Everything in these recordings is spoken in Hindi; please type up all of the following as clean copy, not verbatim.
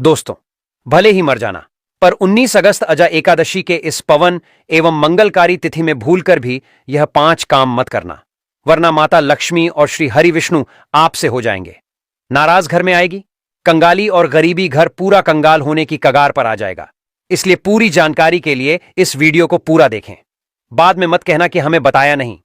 दोस्तों, भले ही मर जाना, पर 19 अगस्त अजा एकादशी के इस पवन एवं मंगलकारी तिथि में भूलकर भी यह 5 काम मत करना, वरना माता लक्ष्मी और श्री हरि विष्णु आपसे हो जाएंगे। नाराज घर में आएगी, कंगाली और गरीबी घर पूरा कंगाल होने की कगार पर आ जाएगा। इसलिए पूरी जानकारी के लिए इस वीडियो को पूरा देखें। बाद में मत कहना कि हमें बताया नहीं।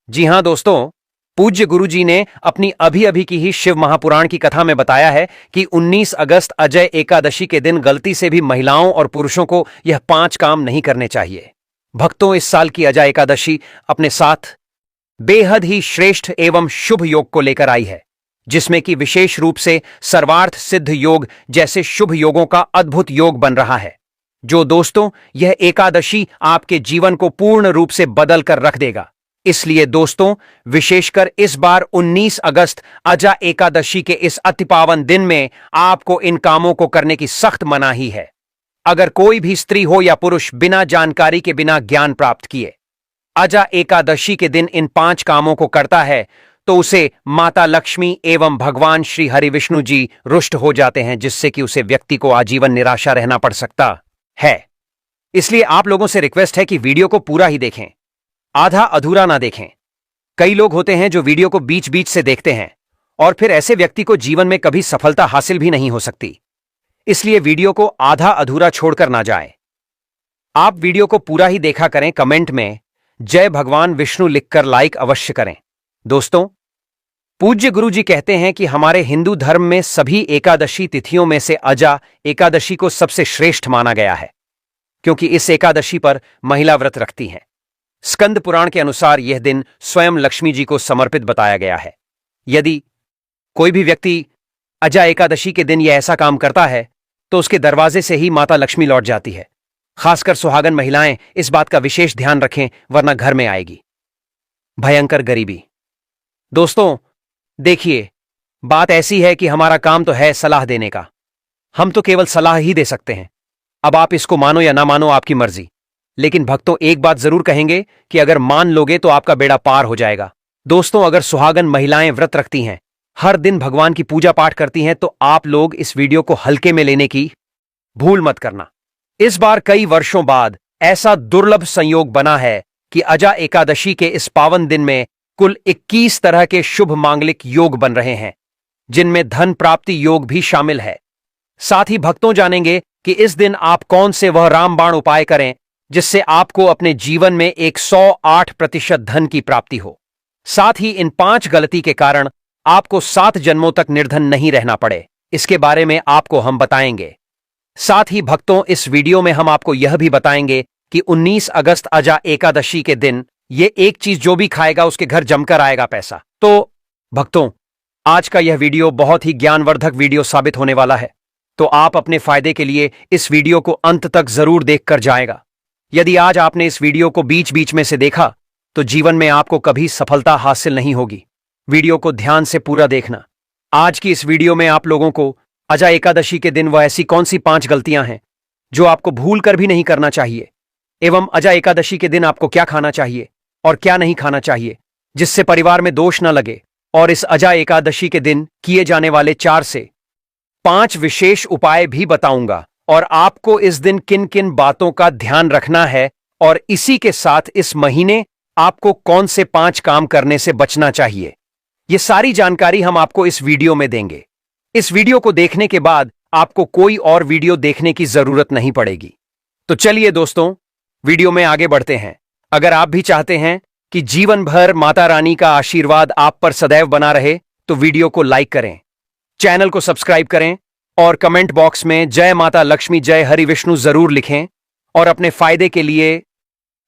जी हां दोस्तों, पूज्य गुरुजी ने अपनी अभी अभी की ही शिव महापुराण की कथा में बताया है कि 19 अगस्त अजय एकादशी के दिन गलती से भी महिलाओं और पुरुषों को यह 5 काम नहीं करने चाहिए। भक्तों, इस साल की अजय एकादशी अपने साथ बेहद ही श्रेष्ठ एवं शुभ योग को लेकर आई है, जिसमें कि विशेष रूप से सर्वार्थ सिद्ध योग जैसे शुभ योगों का अद्भुत योग बन रहा है। जो दोस्तों, यह एकादशी आपके जीवन को पूर्ण रूप से बदल कर रख देगा। इसलिए दोस्तों, विशेषकर इस बार 19 अगस्त अजा एकादशी के इस अति पावन दिन में आपको इन कामों को करने की सख्त मनाही है। अगर कोई भी स्त्री हो या पुरुष बिना जानकारी के, बिना ज्ञान प्राप्त किए अजा एकादशी के दिन इन 5 कामों को करता है तो उसे माता लक्ष्मी एवं भगवान श्री हरि विष्णु जी रुष्ट हो जाते हैं, जिससे कि उसे व्यक्ति को आजीवन निराशा रहना पड़ सकता है। इसलिए आप लोगों से रिक्वेस्ट है कि वीडियो को पूरा ही देखें, आधा अधूरा ना देखें। कई लोग होते हैं जो वीडियो को बीच बीच से देखते हैं और फिर ऐसे व्यक्ति को जीवन में कभी सफलता हासिल भी नहीं हो सकती। इसलिए वीडियो को आधा अधूरा छोड़कर ना जाए। आप वीडियो को पूरा ही देखा करें। कमेंट में जय भगवान विष्णु लिखकर लाइक अवश्य करें। दोस्तों, पूज्य गुरु जी कहते हैं कि हमारे हिंदू धर्म में सभी एकादशी तिथियों में से अजा एकादशी को सबसे श्रेष्ठ माना गया है, क्योंकि इस एकादशी पर महिला व्रत रखती हैं। स्कंद पुराण के अनुसार यह दिन स्वयं लक्ष्मी जी को समर्पित बताया गया है। यदि कोई भी व्यक्ति अजा एकादशी के दिन यह ऐसा काम करता है तो उसके दरवाजे से ही माता लक्ष्मी लौट जाती है। खासकर सुहागन महिलाएं इस बात का विशेष ध्यान रखें, वरना घर में आएगी भयंकर गरीबी। दोस्तों देखिए, बात ऐसी है कि हमारा काम तो है सलाह देने का। हम तो केवल सलाह ही दे सकते हैं। अब आप इसको मानो या ना मानो, आपकी मर्जी। लेकिन भक्तों, एक बात जरूर कहेंगे कि अगर मान लोगे तो आपका बेड़ा पार हो जाएगा। दोस्तों, अगर सुहागन महिलाएं व्रत रखती हैं, हर दिन भगवान की पूजा पाठ करती हैं, तो आप लोग इस वीडियो को हल्के में लेने की भूल मत करना। इस बार कई वर्षों बाद ऐसा दुर्लभ संयोग बना है कि अजा एकादशी के इस पावन दिन में कुल 21 तरह के शुभ मांगलिक योग बन रहे हैं, जिनमें धन प्राप्ति योग भी शामिल है। साथ ही भक्तों जानेंगे कि इस दिन आप कौन से वह रामबाण उपाय करें जिससे आपको अपने जीवन में 108% धन की प्राप्ति हो। साथ ही इन 5 गलती के कारण आपको 7 जन्मों तक निर्धन नहीं रहना पड़े, इसके बारे में आपको हम बताएंगे। साथ ही भक्तों, इस वीडियो में हम आपको यह भी बताएंगे कि 19 अगस्त अजा एकादशी के दिन ये एक चीज जो भी खाएगा उसके घर जमकर आएगा पैसा। तो भक्तों, आज का यह वीडियो बहुत ही ज्ञानवर्धक वीडियो साबित होने वाला है, तो आप अपने फायदे के लिए इस वीडियो को अंत तक जरूर देखकर जाएगा। यदि आज आपने इस वीडियो को बीच बीच में से देखा तो जीवन में आपको कभी सफलता हासिल नहीं होगी। वीडियो को ध्यान से पूरा देखना। आज की इस वीडियो में आप लोगों को अजा एकादशी के दिन वह ऐसी कौन सी 5 गलतियां हैं जो आपको भूल कर भी नहीं करना चाहिए, एवं अजा एकादशी के दिन आपको क्या खाना चाहिए और क्या नहीं खाना चाहिए जिससे परिवार में दोष न लगे, और इस अजा एकादशी के दिन किए जाने वाले 4 से 5 विशेष उपाय भी बताऊंगा, और आपको इस दिन किन किन बातों का ध्यान रखना है, और इसी के साथ इस महीने आपको कौन से 5 काम करने से बचना चाहिए। यह सारी जानकारी हम आपको इस वीडियो में देंगे। इस वीडियो को देखने के बाद आपको कोई और वीडियो देखने की जरूरत नहीं पड़ेगी। तो चलिए दोस्तों, वीडियो में आगे बढ़ते हैं। अगर आप भी चाहते हैं कि जीवन भर माता रानी का आशीर्वाद आप पर सदैव बना रहे, तो वीडियो को लाइक करें, चैनल को सब्सक्राइब करें और कमेंट बॉक्स में जय माता लक्ष्मी जय हरि विष्णु जरूर लिखें। और अपने फायदे के लिए,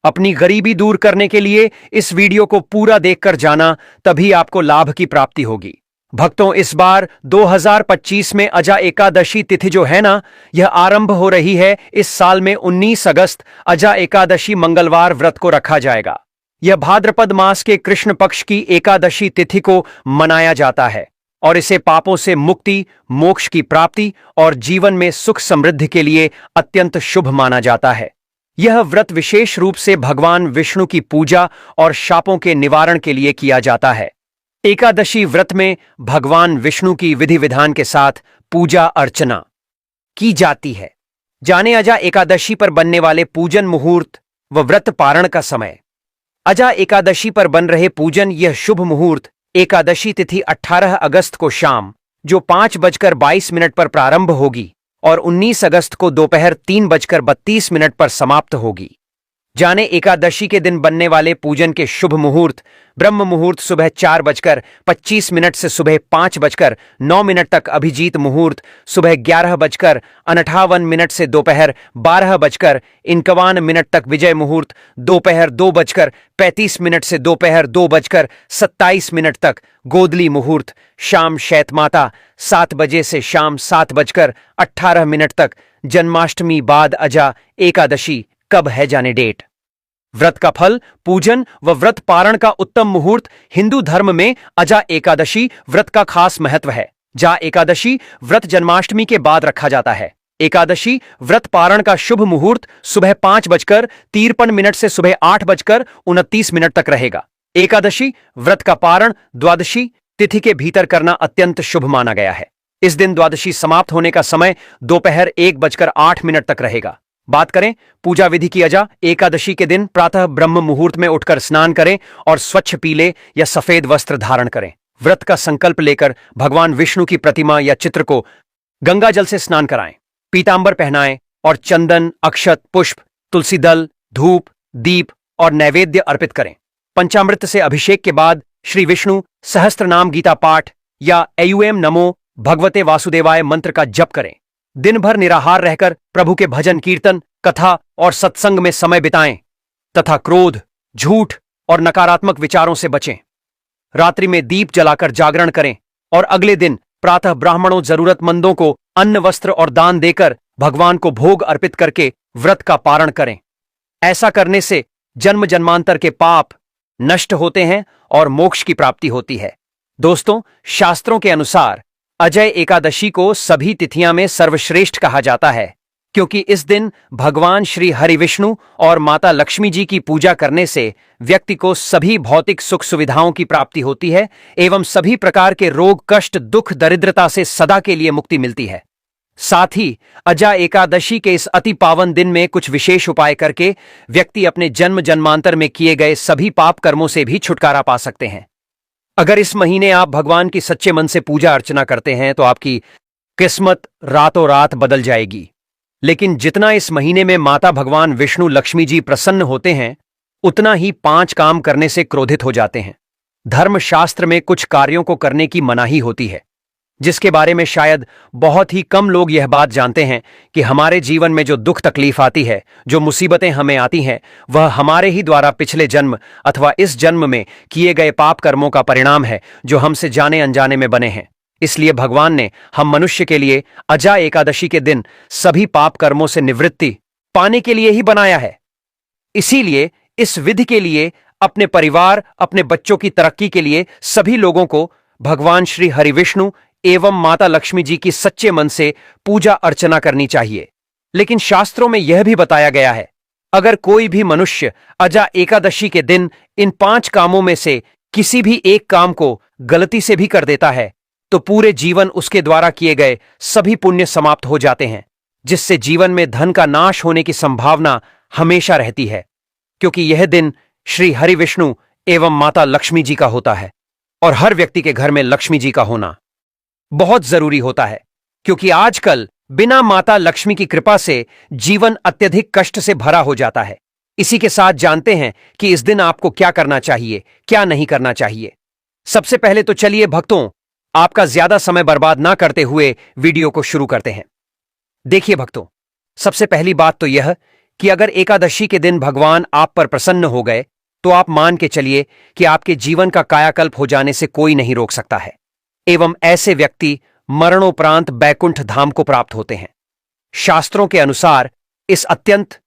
अपनी गरीबी दूर करने के लिए इस वीडियो को पूरा देखकर जाना, तभी आपको लाभ की प्राप्ति होगी। भक्तों, इस बार 2025 में अजा एकादशी तिथि जो है ना, यह आरंभ हो रही है। इस साल में 19 अगस्त अजा एकादशी मंगलवार व्रत को रखा जाएगा। यह भाद्रपद मास के कृष्ण पक्ष की एकादशी तिथि को मनाया जाता है, और इसे पापों से मुक्ति, मोक्ष की प्राप्ति और जीवन में सुख समृद्धि के लिए अत्यंत शुभ माना जाता है। यह व्रत विशेष रूप से भगवान विष्णु की पूजा और शापों के निवारण के लिए किया जाता है। एकादशी व्रत में भगवान विष्णु की विधि विधान के साथ पूजा अर्चना, की जाती है। जाने अजा एकादशी पर बनने वाले पूजन मुहूर्त व व्रत पारण का समय। अजा एकादशी पर बन रहे पूजन, यह शुभ मुहूर्त एकादशी तिथि 18 अगस्त को शाम जो 5:22 पर प्रारंभ होगी और 19 अगस्त को दोपहर 3:32 पर समाप्त होगी। जाने एकादशी के दिन बनने वाले पूजन के शुभ मुहूर्त। ब्रह्म मुहूर्त सुबह 4:25 से सुबह 5:09 तक। अभिजीत मुहूर्त सुबह 11:58 से दोपहर 12:51 तक। विजय मुहूर्त दोपहर 2:35 से दोपहर 2:27 तक। गोदली मुहूर्त शाम शैतमाता 7 बजे से शाम 7:18 तक। जन्माष्टमी बाद अजा एकादशी कब है, जाने डेट। व्रत का फल। पूजन व व्रत पारण का उत्तम मुहूर्त। हिंदू धर्म में अजा एकादशी व्रत का खास महत्व है। जा एकादशी व्रत जन्माष्टमी के बाद रखा जाता है। एकादशी व्रत पारण का शुभ मुहूर्त सुबह 5:53 से सुबह 8:29 तक रहेगा। एकादशी व्रत का पारण द्वादशी तिथि के भीतर करना अत्यंत शुभ माना गया है। इस दिन द्वादशी समाप्त होने का समय दोपहर 1:08 तक रहेगा। बात करें पूजा विधि की। अजा एकादशी के दिन प्रातः ब्रह्म मुहूर्त में उठकर स्नान करें और स्वच्छ पीले या सफेद वस्त्र धारण करें। व्रत का संकल्प लेकर भगवान विष्णु की प्रतिमा या चित्र को गंगा जल से स्नान कराएं। पीतांबर पहनाएं और चंदन, अक्षत, पुष्प, तुलसी दल, धूप, दीप और नैवेद्य अर्पित करें। पंचामृत से अभिषेक के बाद श्री विष्णु सहस्त्रनाम गीता पाठ या एयूएम नमो भगवते वासुदेवाय मंत्र का जप करें। दिन भर निराहार रहकर प्रभु के भजन, कीर्तन, कथा और सत्संग में समय बिताएं तथा क्रोध, झूठ और नकारात्मक विचारों से बचें। रात्रि में दीप जलाकर जागरण करें और अगले दिन प्रातः ब्राह्मणों जरूरतमंदों को अन्न, वस्त्र और दान देकर भगवान को भोग अर्पित करके व्रत का पारण करें। ऐसा करने से जन्म जन्मांतर के पाप नष्ट होते हैं और मोक्ष की प्राप्ति होती है। दोस्तों, शास्त्रों के अनुसार अजय एकादशी को सभी तिथियां में सर्वश्रेष्ठ कहा जाता है, क्योंकि इस दिन भगवान श्री हरि विष्णु और माता लक्ष्मी जी की पूजा करने से व्यक्ति को सभी भौतिक सुख सुविधाओं की प्राप्ति होती है एवं सभी प्रकार के रोग, कष्ट, दुख, दरिद्रता से सदा के लिए मुक्ति मिलती है। साथ ही अजा एकादशी के इस अति पावन दिन में कुछ विशेष उपाय करके व्यक्ति अपने जन्म जन्मांतर में किए गए सभी पाप कर्मों से भी छुटकारा पा सकते हैं। अगर इस महीने आप भगवान की सच्चे मन से पूजा अर्चना करते हैं तो आपकी किस्मत रातों रात बदल जाएगी। लेकिन जितना इस महीने में माता भगवान विष्णु लक्ष्मी जी प्रसन्न होते हैं, उतना ही 5 काम करने से क्रोधित हो जाते हैं। धर्मशास्त्र में कुछ कार्यों को करने की मनाही होती है, जिसके बारे में शायद बहुत ही कम लोग यह बात जानते हैं कि हमारे जीवन में जो दुख तकलीफ आती है, जो मुसीबतें हमें आती हैं, वह हमारे ही द्वारा पिछले जन्म अथवा इस जन्म में किए गए पाप कर्मों का परिणाम है, जो हमसे जाने अनजाने में बने हैं। इसलिए भगवान ने हम मनुष्य के लिए अजा एकादशी के दिन सभी पाप कर्मों से निवृत्ति पाने के लिए ही बनाया है। इसीलिए इस विधि के लिए अपने परिवार, अपने बच्चों की तरक्की के लिए सभी लोगों को भगवान श्री हरि विष्णु एवं माता लक्ष्मी जी की सच्चे मन से पूजा अर्चना करनी चाहिए। लेकिन शास्त्रों में यह भी बताया गया है, अगर कोई भी मनुष्य अजा एकादशी के दिन इन 5 कामों में से किसी भी एक काम को गलती से भी कर देता है तो पूरे जीवन उसके द्वारा किए गए सभी पुण्य समाप्त हो जाते हैं, जिससे जीवन में धन का नाश होने की संभावना हमेशा रहती है, क्योंकि यह दिन श्री हरि विष्णु एवं माता लक्ष्मी जी का होता है। और हर व्यक्ति के घर में लक्ष्मी जी का होना बहुत जरूरी होता है, क्योंकि आजकल बिना माता लक्ष्मी की कृपा से जीवन अत्यधिक कष्ट से भरा हो जाता है। इसी के साथ जानते हैं कि इस दिन आपको क्या करना चाहिए, क्या नहीं करना चाहिए। सबसे पहले तो चलिए भक्तों, आपका ज्यादा समय बर्बाद ना करते हुए वीडियो को शुरू करते हैं। देखिए भक्तों, सबसे पहली बात तो यह कि अगर एकादशी के दिन भगवान आप पर प्रसन्न हो गए तो आप मान के चलिए कि आपके जीवन का कायाकल्प हो जाने से कोई नहीं रोक सकता है एवं ऐसे व्यक्ति मरणोपरांत बैकुंठ धाम को प्राप्त होते हैं। शास्त्रों के अनुसार इस अत्यंत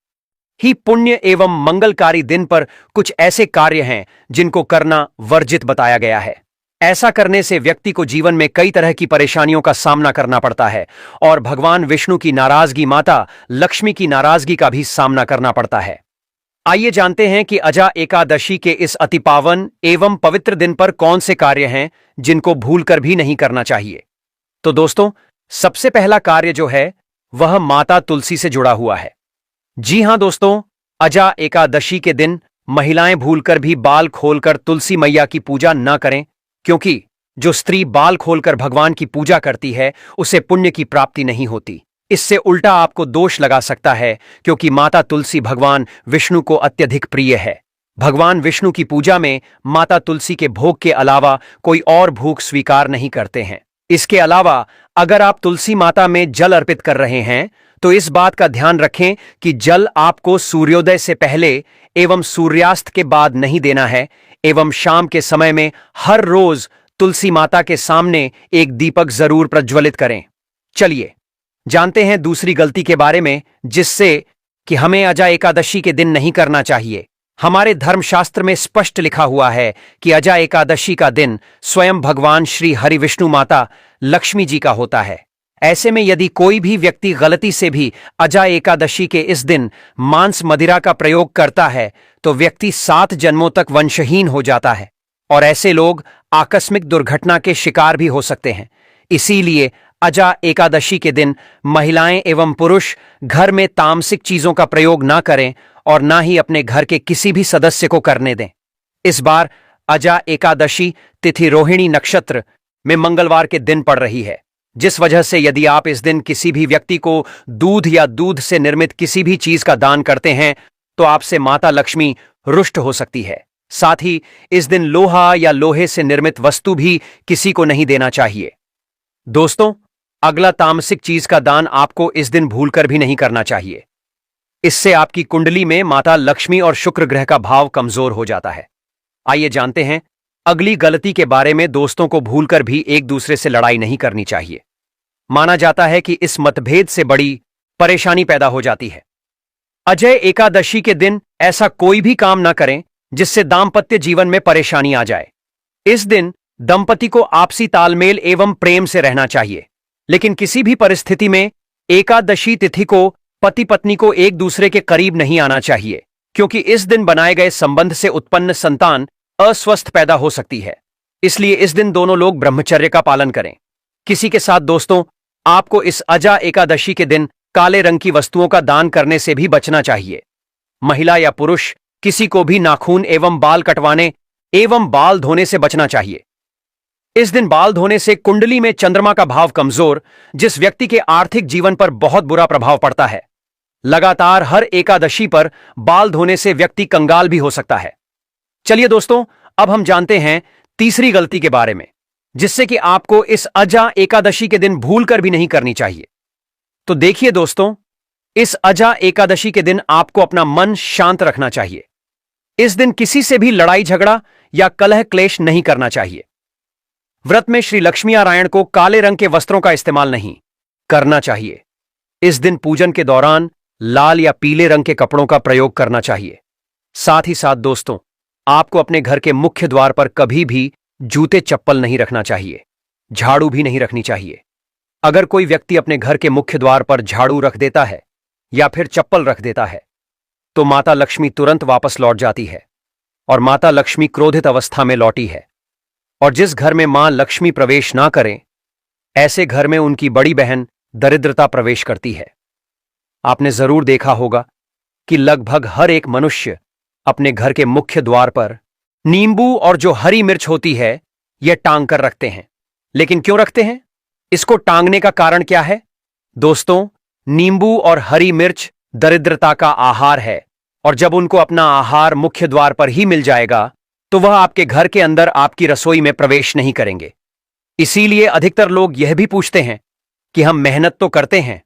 ही पुण्य एवं मंगलकारी दिन पर कुछ ऐसे कार्य हैं जिनको करना वर्जित बताया गया है। ऐसा करने से व्यक्ति को जीवन में कई तरह की परेशानियों का सामना करना पड़ता है और भगवान विष्णु की नाराजगी, माता लक्ष्मी की नाराजगी का भी सामना करना पड़ता है। आइए जानते हैं कि अजा एकादशी के इस अति पावन एवं पवित्र दिन पर कौन से कार्य हैं जिनको भूलकर भी नहीं करना चाहिए। तो दोस्तों, सबसे पहला कार्य जो है वह माता तुलसी से जुड़ा हुआ है। जी हां दोस्तों, अजा एकादशी के दिन महिलाएं भूलकर भी बाल खोलकर तुलसी मैया की पूजा न करें, क्योंकि जो स्त्री बाल खोलकर भगवान की पूजा करती है उसे पुण्य की प्राप्ति नहीं होती। इससे उल्टा आपको दोष लगा सकता है, क्योंकि माता तुलसी भगवान विष्णु को अत्यधिक प्रिय है। भगवान विष्णु की पूजा में माता तुलसी के भोग के अलावा कोई और भोग स्वीकार नहीं करते हैं। इसके अलावा अगर आप तुलसी माता में जल अर्पित कर रहे हैं तो इस बात का ध्यान रखें कि जल आपको सूर्योदय से पहले एवं सूर्यास्त के बाद नहीं देना है, एवं शाम के समय में हर रोज तुलसी माता के सामने एक दीपक जरूर प्रज्वलित करें। चलिए जानते हैं दूसरी गलती के बारे में, जिससे कि हमें अजा एकादशी के दिन नहीं करना चाहिए। हमारे धर्मशास्त्र में स्पष्ट लिखा हुआ है कि अजा एकादशी का दिन स्वयं भगवान श्री हरि विष्णु माता लक्ष्मी जी का होता है। ऐसे में यदि कोई भी व्यक्ति गलती से भी अजा एकादशी के इस दिन मांस मदिरा का प्रयोग करता है तो व्यक्ति 7 जन्मों तक वंशहीन हो जाता है, और ऐसे लोग आकस्मिक दुर्घटना के शिकार भी हो सकते हैं। इसीलिए अजा एकादशी के दिन महिलाएं एवं पुरुष घर में तामसिक चीजों का प्रयोग ना करें और ना ही अपने घर के किसी भी सदस्य को करने दें। इस बार अजा एकादशी तिथि रोहिणी नक्षत्र में मंगलवार के दिन पड़ रही है, जिस वजह से यदि आप इस दिन किसी भी व्यक्ति को दूध या दूध से निर्मित किसी भी चीज का दान करते हैं तो आपसे माता लक्ष्मी रुष्ट हो सकती है। साथ ही इस दिन लोहा या लोहे से निर्मित वस्तु भी किसी को नहीं देना चाहिए। दोस्तों, अगला तामसिक चीज का दान आपको इस दिन भूलकर भी नहीं करना चाहिए। इससे आपकी कुंडली में माता लक्ष्मी और शुक्र ग्रह का भाव कमजोर हो जाता है। आइए जानते हैं अगली गलती के बारे में। दोस्तों को भूलकर भी एक दूसरे से लड़ाई नहीं करनी चाहिए। माना जाता है कि इस मतभेद से बड़ी परेशानी पैदा हो जाती है। अजय एकादशी के दिन ऐसा कोई भी काम ना करें जिससे दाम्पत्य जीवन में परेशानी आ जाए। इस दिन दंपति को आपसी तालमेल एवं प्रेम से रहना चाहिए, लेकिन किसी भी परिस्थिति में एकादशी तिथि को पति पत्नी को एक दूसरे के करीब नहीं आना चाहिए, क्योंकि इस दिन बनाए गए संबंध से उत्पन्न संतान अस्वस्थ पैदा हो सकती है। इसलिए इस दिन दोनों लोग ब्रह्मचर्य का पालन करें। किसी के साथ दोस्तों, आपको इस अजा एकादशी के दिन काले रंग की वस्तुओं का दान करने से भी बचना चाहिए। महिला या पुरुष किसी को भी नाखून एवं बाल कटवाने एवं बाल धोने से बचना चाहिए। इस दिन बाल धोने से कुंडली में चंद्रमा का भाव कमजोर, जिस व्यक्ति के आर्थिक जीवन पर बहुत बुरा प्रभाव पड़ता है। लगातार हर एकादशी पर बाल धोने से व्यक्ति कंगाल भी हो सकता है। चलिए दोस्तों, अब हम जानते हैं तीसरी गलती के बारे में, जिससे कि आपको इस अजा एकादशी के दिन भूलकर भी नहीं करनी चाहिए। तो देखिए दोस्तों, इस अजा एकादशी के दिन आपको अपना मन शांत रखना चाहिए। इस दिन किसी से भी लड़ाई झगड़ा या कलह क्लेश नहीं करना चाहिए। व्रत में श्री लक्ष्मी नारायण को काले रंग के वस्त्रों का इस्तेमाल नहीं करना चाहिए। इस दिन पूजन के दौरान लाल या पीले रंग के कपड़ों का प्रयोग करना चाहिए। साथ ही साथ दोस्तों, आपको अपने घर के मुख्य द्वार पर कभी भी जूते चप्पल नहीं रखना चाहिए। झाड़ू भी नहीं रखनी चाहिए। अगर कोई व्यक्ति अपने घर के मुख्य द्वार पर झाड़ू रख देता है या फिर चप्पल रख देता है तो माता लक्ष्मी तुरंत वापस लौट जाती है, और माता लक्ष्मी क्रोधित अवस्था में लौटी है। और जिस घर में मां लक्ष्मी प्रवेश ना करें, ऐसे घर में उनकी बड़ी बहन दरिद्रता प्रवेश करती है। आपने जरूर देखा होगा कि लगभग हर एक मनुष्य अपने घर के मुख्य द्वार पर नींबू और जो हरी मिर्च होती है यह टांग कर रखते हैं। लेकिन क्यों रखते हैं? इसको टांगने का कारण क्या है? दोस्तों, नींबू और हरी मिर्च दरिद्रता का आहार है, और जब उनको अपना आहार मुख्य द्वार पर ही मिल जाएगा तो वह आपके घर के अंदर आपकी रसोई में प्रवेश नहीं करेंगे। इसीलिए अधिकतर लोग यह भी पूछते हैं कि हम मेहनत तो करते हैं,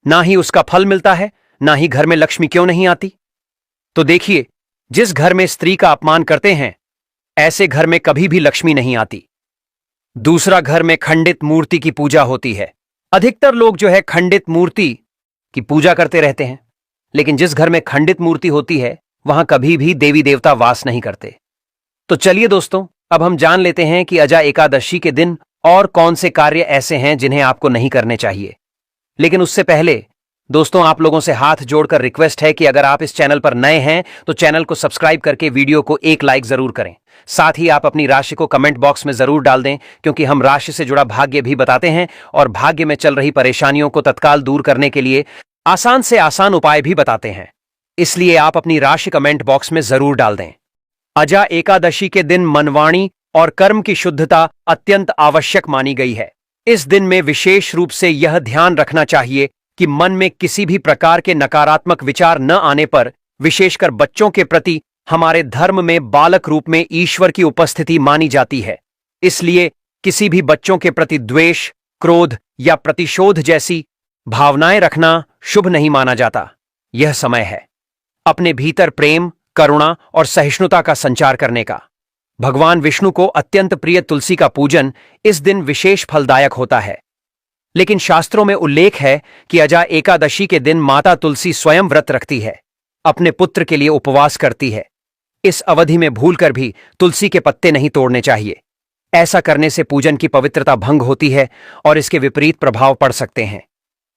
ना ही उसका फल मिलता है, ना ही घर में लक्ष्मी क्यों नहीं आती। तो देखिए, जिस घर में स्त्री का अपमान करते हैं, ऐसे घर में कभी भी लक्ष्मी नहीं आती। दूसरा, घर में खंडित मूर्ति की पूजा होती है। अधिकतर लोग जो है खंडित मूर्ति की पूजा करते रहते हैं, लेकिन जिस घर में खंडित मूर्ति होती है वहां कभी भी देवी देवता वास नहीं करते। तो चलिए दोस्तों, अब हम जान लेते हैं कि अजा एकादशी के दिन और कौन से कार्य ऐसे हैं जिन्हें आपको नहीं करने चाहिए। लेकिन उससे पहले दोस्तों, आप लोगों से हाथ जोड़कर रिक्वेस्ट है कि अगर आप इस चैनल पर नए हैं तो चैनल को सब्सक्राइब करके वीडियो को एक लाइक जरूर करें। साथ ही आप अपनी राशि को कमेंट बॉक्स में जरूर डाल दें, क्योंकि हम राशि से जुड़ा भाग्य भी बताते हैं और भाग्य में चल रही परेशानियों को तत्काल दूर करने के लिए आसान से आसान उपाय भी बताते हैं। इसलिए आप अपनी राशि कमेंट बॉक्स में जरूर डाल दें। अजा एकादशी के दिन मनवाणी और कर्म की शुद्धता अत्यंत आवश्यक मानी गई है। इस दिन में विशेष रूप से यह ध्यान रखना चाहिए कि मन में किसी भी प्रकार के नकारात्मक विचार न आने पर, विशेषकर बच्चों के प्रति, हमारे धर्म में बालक रूप में ईश्वर की उपस्थिति मानी जाती है। इसलिए किसी भी बच्चों के प्रति द्वेष, क्रोध या प्रतिशोध जैसी भावनाएं रखना शुभ नहीं माना जाता। यह समय है अपने भीतर प्रेम, करुणा और सहिष्णुता का संचार करने का। भगवान विष्णु को अत्यंत प्रिय तुलसी का पूजन इस दिन विशेष फलदायक होता है। लेकिन शास्त्रों में उल्लेख है कि अजा एकादशी के दिन माता तुलसी स्वयं व्रत रखती है, अपने पुत्र के लिए उपवास करती है। इस अवधि में भूलकर भी तुलसी के पत्ते नहीं तोड़ने चाहिए। ऐसा करने से पूजन की पवित्रता भंग होती है और इसके विपरीत प्रभाव पड़ सकते हैं।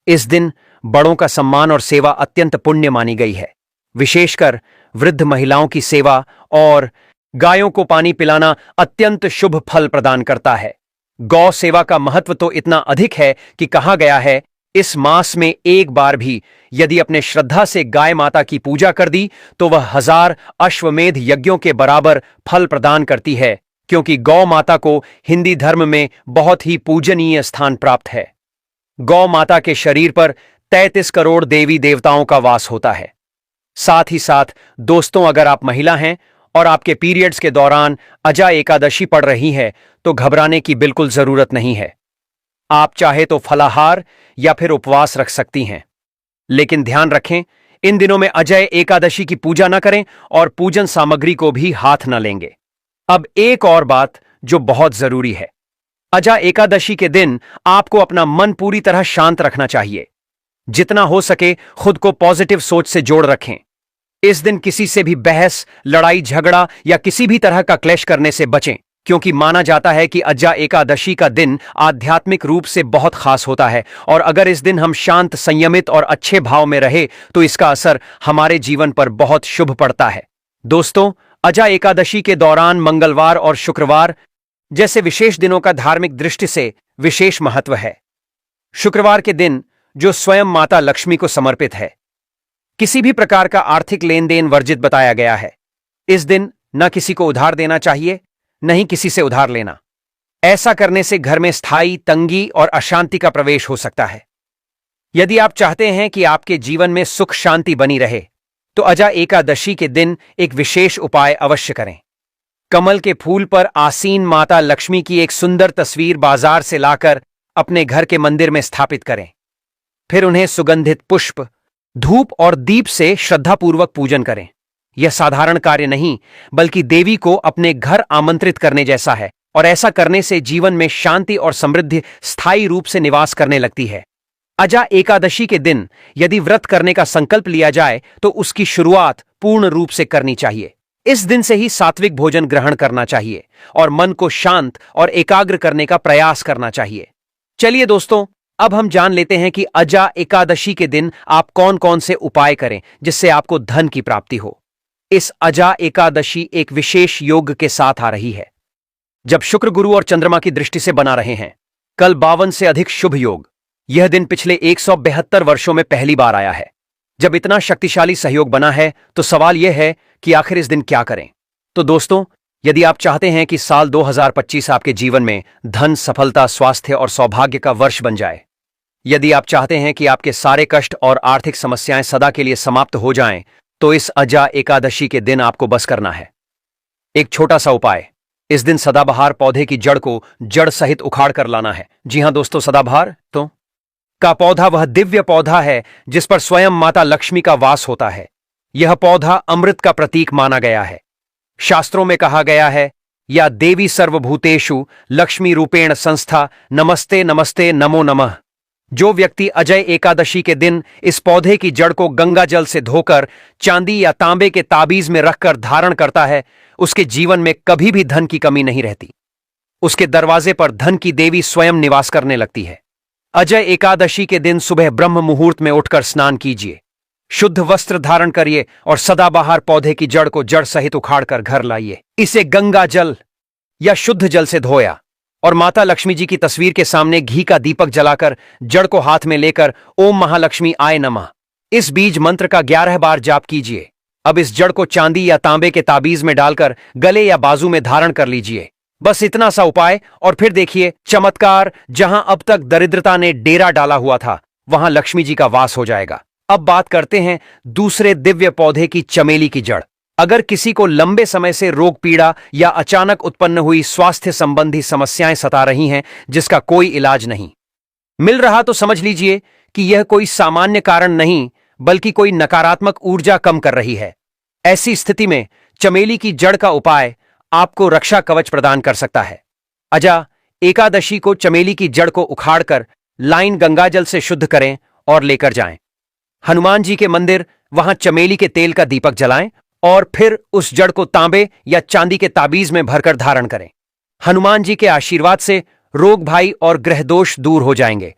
इस दिन बड़ों का सम्मान और सेवा अत्यंत पुण्य मानी गई है। विशेषकर वृद्ध महिलाओं की सेवा और गायों को पानी पिलाना अत्यंत शुभ फल प्रदान करता है। गौ सेवा का महत्व तो इतना अधिक है कि कहा गया है, इस मास में एक बार भी यदि अपने श्रद्धा से गाय माता की पूजा कर दी तो वह 1000 अश्वमेध यज्ञों के बराबर फल प्रदान करती है, क्योंकि गौ माता को हिंदी धर्म में बहुत ही पूजनीय स्थान प्राप्त है। गौ माता के शरीर पर 33 करोड़ देवी देवताओं का वास होता है। साथ ही साथ दोस्तों, अगर आप महिला हैं और आपके पीरियड्स के दौरान अजा एकादशी पड़ रही है तो घबराने की बिल्कुल जरूरत नहीं है। आप चाहे तो फलाहार या फिर उपवास रख सकती हैं। लेकिन ध्यान रखें, इन दिनों में अजय एकादशी की पूजा न करें और पूजन सामग्री को भी हाथ न लेंगे। अब एक और बात जो बहुत जरूरी है, अजा एकादशी के दिन आपको अपना मन पूरी तरह शांत रखना चाहिए। जितना हो सके खुद को पॉजिटिव सोच से जोड़ रखें। इस दिन किसी से भी बहस, लड़ाई झगड़ा या किसी भी तरह का क्लेश करने से बचें, क्योंकि माना जाता है कि अजा एकादशी का दिन आध्यात्मिक रूप से बहुत खास होता है और अगर इस दिन हम शांत, संयमित और अच्छे भाव में रहे तो इसका असर हमारे जीवन पर बहुत शुभ पड़ता है। दोस्तों, अजा एकादशी के दौरान मंगलवार और शुक्रवार जैसे विशेष दिनों का धार्मिक दृष्टि से विशेष महत्व है। शुक्रवार के दिन जो स्वयं माता लक्ष्मी को समर्पित है, किसी भी प्रकार का आर्थिक लेन देन वर्जित बताया गया है। इस दिन न किसी को उधार देना चाहिए, न ही किसी से उधार लेना। ऐसा करने से घर में स्थायी तंगी और अशांति का प्रवेश हो सकता है। यदि आप चाहते हैं कि आपके जीवन में सुख शांति बनी रहे तो अजा एकादशी के दिन एक विशेष उपाय अवश्य करें। कमल के फूल पर आसीन माता लक्ष्मी की एक सुंदर तस्वीर बाजार से लाकर अपने घर के मंदिर में स्थापित करें। फिर उन्हें सुगंधित पुष्प, धूप और दीप से श्रद्धापूर्वक पूजन करें। यह साधारण कार्य नहीं, बल्कि देवी को अपने घर आमंत्रित करने जैसा है और ऐसा करने से जीवन में शांति और समृद्धि स्थायी रूप से निवास करने लगती है। अजा एकादशी के दिन यदि व्रत करने का संकल्प लिया जाए तो उसकी शुरुआत पूर्ण रूप से करनी चाहिए। इस दिन से ही सात्विक भोजन ग्रहण करना चाहिए और मन को शांत और एकाग्र करने का प्रयास करना चाहिए। चलिए दोस्तों, अब हम जान लेते हैं कि अजा एकादशी के दिन आप कौन कौन से उपाय करें जिससे आपको धन की प्राप्ति हो। इस अजा एकादशी एक विशेष योग के साथ आ रही है, जब शुक्र, गुरु और चंद्रमा की दृष्टि से बना रहे हैं। कल 52 से अधिक शुभ योग। यह दिन पिछले 172 वर्षों में पहली बार आया है। जब इतना शक्तिशाली सहयोग बना है तो सवाल यह है कि आखिर इस दिन क्या करें। तो दोस्तों, यदि आप चाहते हैं कि साल 2025 आपके जीवन में धन, सफलता, स्वास्थ्य और सौभाग्य का वर्ष बन जाए, यदि आप चाहते हैं कि आपके सारे कष्ट और आर्थिक समस्याएं सदा के लिए समाप्त हो जाएं, तो इस अजा एकादशी के दिन आपको बस करना है एक छोटा सा उपाय। इस दिन सदाबहार पौधे की जड़ को जड़ सहित उखाड़ कर लाना है। जी हां दोस्तों, सदाबहार का पौधा वह दिव्य पौधा है जिस पर स्वयं माता लक्ष्मी का वास होता है। यह पौधा अमृत का प्रतीक माना गया है। शास्त्रों में कहा गया है, या देवी सर्वभूतेषु लक्ष्मी रूपेण संस्था, नमस्ते नमस्ते नमो नमः। जो व्यक्ति अजय एकादशी के दिन इस पौधे की जड़ को गंगा जल से धोकर चांदी या तांबे के ताबीज में रखकर धारण करता है, उसके जीवन में कभी भी धन की कमी नहीं रहती। उसके दरवाजे पर धन की देवी स्वयं निवास करने लगती है। अजय एकादशी के दिन सुबह ब्रह्म मुहूर्त में उठकर स्नान कीजिए, शुद्ध वस्त्र धारण करिए और सदाबहार पौधे की जड़ को जड़ सहित उखाड़कर घर लाइए। इसे गंगा जल या शुद्ध जल से धोया और माता लक्ष्मी जी की तस्वीर के सामने घी का दीपक जलाकर जड़ को हाथ में लेकर ओम महालक्ष्मी आय नमः इस बीज मंत्र का 11 बार जाप कीजिए। अब इस जड़ को चांदी या तांबे के ताबीज में डालकर गले या बाजू में धारण कर लीजिए। बस इतना सा उपाय और फिर देखिए चमत्कार। जहां अब तक दरिद्रता ने डेरा डाला हुआ था, वहां लक्ष्मी जी का वास हो जाएगा। अब बात करते हैं दूसरे दिव्य पौधे की, चमेली की जड़। अगर किसी को लंबे समय से रोग पीड़ा या अचानक उत्पन्न हुई स्वास्थ्य संबंधी समस्याएं सता रही हैं, जिसका कोई इलाज नहीं मिल रहा, तो समझ लीजिए कि यह कोई सामान्य कारण नहीं बल्कि कोई नकारात्मक ऊर्जा कम कर रही है। ऐसी स्थिति में चमेली की जड़ का उपाय आपको रक्षा कवच प्रदान कर सकता है। अजा एकादशी को चमेली की जड़ को उखाड़कर लाइन गंगाजल से शुद्ध करें और लेकर जाएं। हनुमान जी के मंदिर, वहां चमेली के तेल का दीपक जलाएं और फिर उस जड़ को तांबे या चांदी के ताबीज में भरकर धारण करें। हनुमान जी के आशीर्वाद से रोग भाई और ग्रह दोष दूर हो जाएंगे।